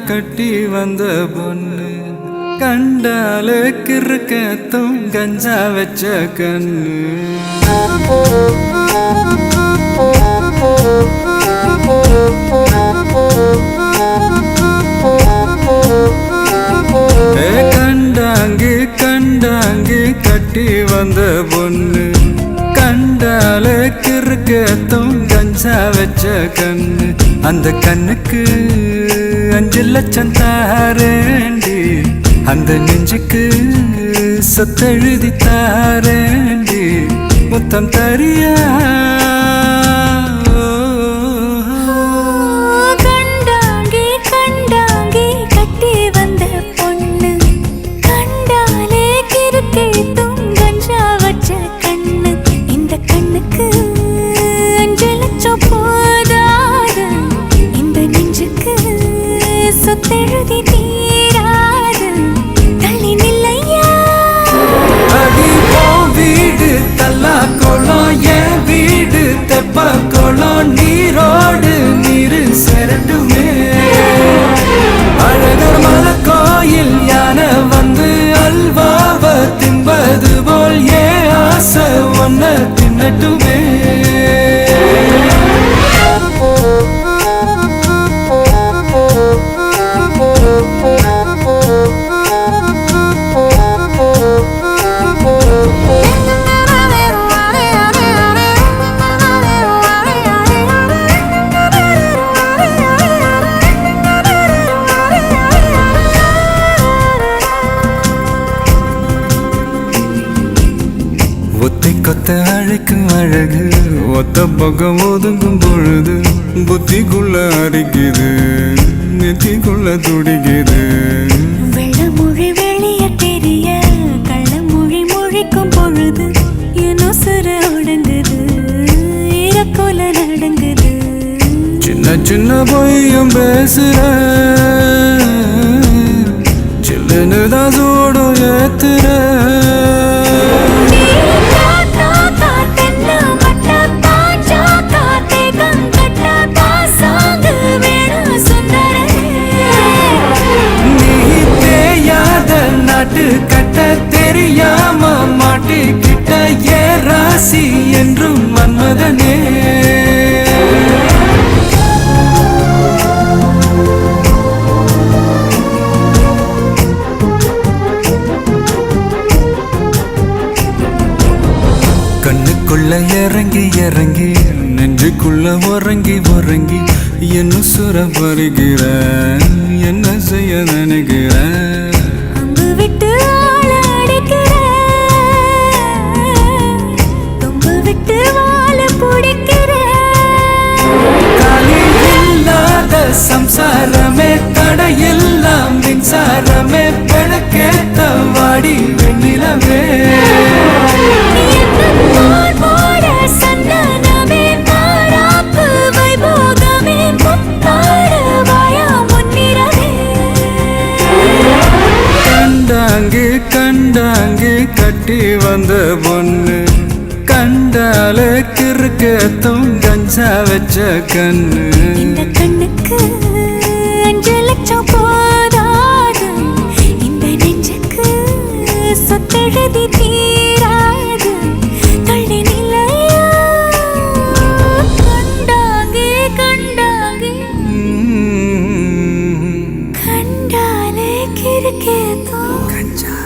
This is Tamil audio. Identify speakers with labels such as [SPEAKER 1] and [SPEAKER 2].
[SPEAKER 1] கட்டி வந்த பொண்ணு கண்டாலே கிறுக்கத்தும் கஞ்சா வச்ச கண்ணு கண்டாங்கி கண்டாங்கி கட்டி வந்த பொண்ணு கண்டாலே கிறுக்கத்தும் கஞ்சா வச்ச கண்ணு அந்த கண்ணுக்கு 5 லட்சம் தாரேண்டி அந்த நெஞ்சுக்கு சொத்தெழுதி தாரேண்டி முத்தம் தரியா
[SPEAKER 2] கண்டாங்கி கண்டாங்கி கட்டி வந்த பொண்ணு கண்டாலே கிறுக்கத்தும் கஞ்சா வச்ச கண்ணு இந்த கண்ணுக்கு 5 லட்சம் போதாது இந்த நெஞ்சுக்கு சொத்தெழுதி தீராது தள்ளி நில்லையா
[SPEAKER 1] அடி போ வீடு தல்லா கோலம் என் வீடு தெப்ப கோலம் நீரோடு நீரு செரட்டுமே அழகர் மலை கோயில் யானை வந்து அல்வாவ தின்பது போல் ஏன் ஆசை ஒன்ன தின்னட்டுமே ஒத்தை கொத்த அழைக்கும் அழகு ஒத்த பக்கம் ஒதுங்கும் பொழுது புத்திக்குள்ள அரிக்குது நெத்திக்குள்ள துடிக்குது
[SPEAKER 2] வெள்ளமொழி வெளிய தெரிய கள்ளமொழி மொழிக்கும் பொழுது என்ன சுர உடங்குது இறக்கோல நடங்குது
[SPEAKER 1] சின்ன சின்ன பொய்யும் பேசுற சில்லுன்னு தான் சூடும் ஏத்துற கட்ட தெரியாம மாட்டிக்கிட்ட ஏ ராசி என்றும் மன்மதனே கண்ணுக்குள்ள இறங்கி இறங்கி நெஞ்சுக்குள்ள உறங்கி உறங்கி என்ன சுர பருகிற என்ன செய்ய நினைக்கிற
[SPEAKER 2] விட்டு ஆள அடிக்கிற தொம்பு விட்டு வாழ பிடிக்கிற
[SPEAKER 1] காலி இல்லாத சம்சாரமே தடையெல்லாம் மின்சாரமே பிழக்கேத்த வாடி வெண்ணிலவே சந்தனமே மாறாப்பு வைபோகமே முத்தாடு வாயா முன்னிறவே கண்டாங்கி கண்டாங்கி கட்டி வந்த பொண்ணு கண்டாலே கிறுக்கத்தும் கஞ்சா வச்ச கண்ணு
[SPEAKER 2] இந்த கண்ணுக்கு 5 லட்சம் போதாது இந்த நெஞ்சுக்கு சொத்தெழுதி தீராது தள்ளி நிலையா கண்டாங்கி கண்டாங்கி கண்டாலே கிறுக்கத்தும்
[SPEAKER 1] கஞ்சா